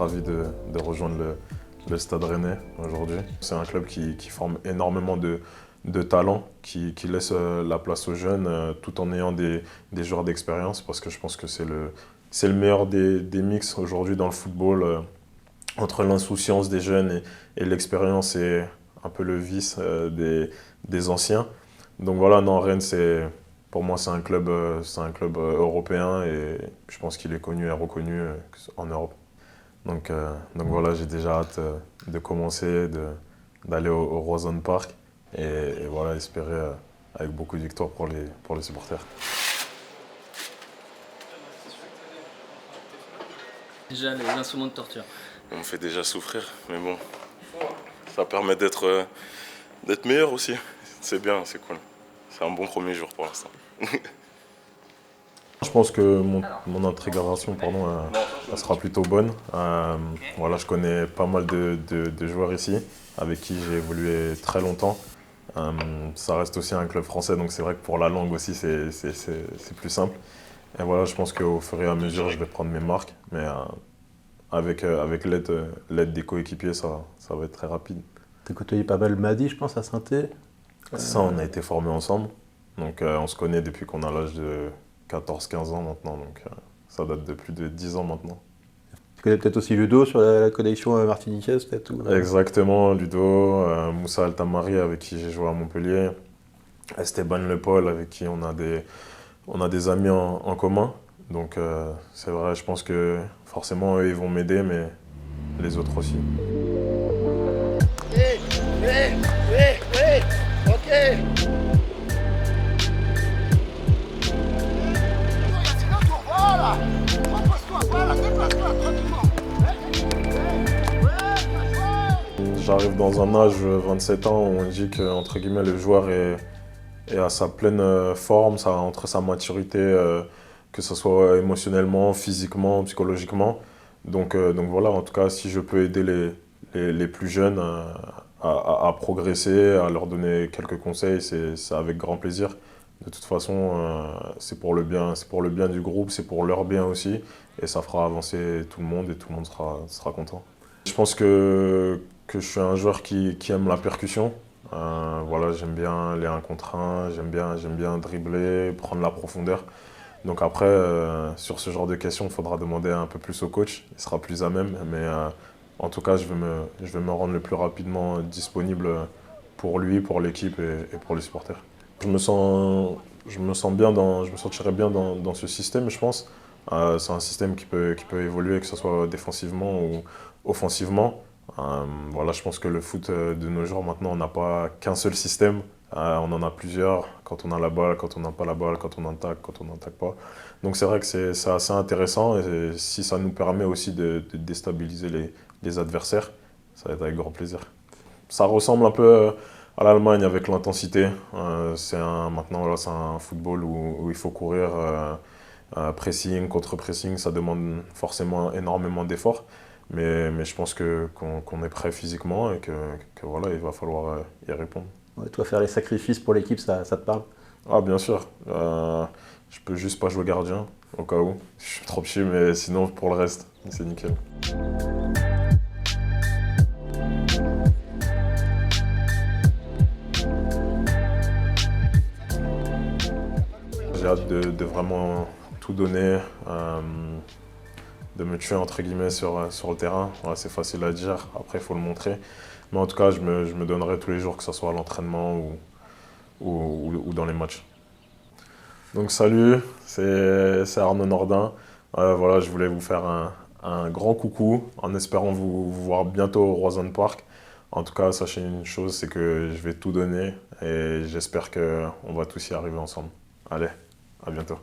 ravi de rejoindre le Stade Rennais aujourd'hui. C'est un club qui forme énormément de talents, qui laisse la place aux jeunes tout en ayant des joueurs d'expérience parce que je pense que c'est le meilleur des mix aujourd'hui dans le football entre l'insouciance des jeunes et l'expérience et un peu le vice des anciens. Donc voilà, non, Rennes, pour moi, c'est un club européen et je pense qu'il est connu et reconnu en Europe. Donc voilà, j'ai déjà hâte de commencer, d'aller au Roazhon Park et voilà, espérer avec beaucoup de victoires pour les supporters. Déjà les instruments de torture. On me fait déjà souffrir, mais bon, ça permet d'être meilleur aussi. C'est bien, c'est cool. C'est un bon premier jour pour l'instant. Je pense que mon intégration elle sera plutôt bonne. Voilà, je connais pas mal de joueurs ici avec qui j'ai évolué très longtemps. Ça reste aussi un club français, donc c'est vrai que pour la langue aussi, c'est plus simple. Et voilà, je pense qu'au fur et à mesure, je vais prendre mes marques. Mais avec l'aide des coéquipiers, ça va être très rapide. Tu as côtoyé pas mal Madi, je pense, à Saint-Étienne. Ça, on a été formés ensemble. Donc on se connaît depuis qu'on a l'âge de 14-15 ans maintenant. Donc ça date de plus de 10 ans maintenant. Tu connais peut-être aussi Ludo sur la connexion martiniquaise, peut-être ou... Exactement, Ludo, Moussa Altamari avec qui j'ai joué à Montpellier, Esteban Le Paul avec qui on a des amis en commun. Donc c'est vrai, je pense que forcément eux ils vont m'aider, mais les autres aussi. Oui, ok. Voilà, repose-toi, voilà, déplace-toi tranquillement. J'arrive dans un âge, 27 ans, où on dit que entre guillemets, le joueur est à sa pleine forme, entre sa maturité, que ce soit émotionnellement, physiquement, psychologiquement. Donc voilà, en tout cas, si je peux aider les plus jeunes à progresser, à leur donner quelques conseils, c'est avec grand plaisir. De toute façon, c'est pour le bien du groupe, c'est pour leur bien aussi, et ça fera avancer tout le monde et tout le monde sera content. Je pense que je suis un joueur qui aime la percussion. Voilà, j'aime bien les 1 contre 1, j'aime bien dribbler, prendre la profondeur. Donc après, sur ce genre de questions, il faudra demander un peu plus au coach, il sera plus à même, mais en tout cas, je vais me rendre le plus rapidement disponible pour lui, pour l'équipe et pour les supporters. Je me sentirais bien dans ce système, je pense. C'est un système qui peut évoluer, que ce soit défensivement ou offensivement. Voilà, je pense que le foot de nos jours, maintenant, on n'a pas qu'un seul système. On en a plusieurs, quand on a la balle, quand on n'a pas la balle, quand on attaque, quand on n'attaque pas. Donc c'est vrai que c'est assez intéressant et si ça nous permet aussi de déstabiliser les adversaires, ça va être avec grand plaisir. Ça ressemble un peu à l'Allemagne avec l'intensité. Maintenant, voilà, c'est un football où il faut courir, pressing, contre-pressing, ça demande forcément énormément d'efforts. Mais je pense qu'on est prêt physiquement et que voilà, il va falloir y répondre. Ouais, toi, faire les sacrifices pour l'équipe, ça te parle? Ah, bien sûr. Je peux juste pas jouer gardien, au cas où. Je suis trop petit, mais sinon, pour le reste, c'est nickel. J'ai hâte de vraiment tout donner, de me tuer entre guillemets sur le terrain. Voilà, c'est facile à dire, après il faut le montrer. Mais en tout cas, je me donnerai tous les jours, que ce soit à l'entraînement ou dans les matchs. Donc salut, c'est Arnaud Nordin. Voilà, je voulais vous faire un grand coucou en espérant vous voir bientôt au Roazhon Park. En tout cas, sachez une chose, c'est que je vais tout donner et j'espère qu'on va tous y arriver ensemble. Allez, à bientôt.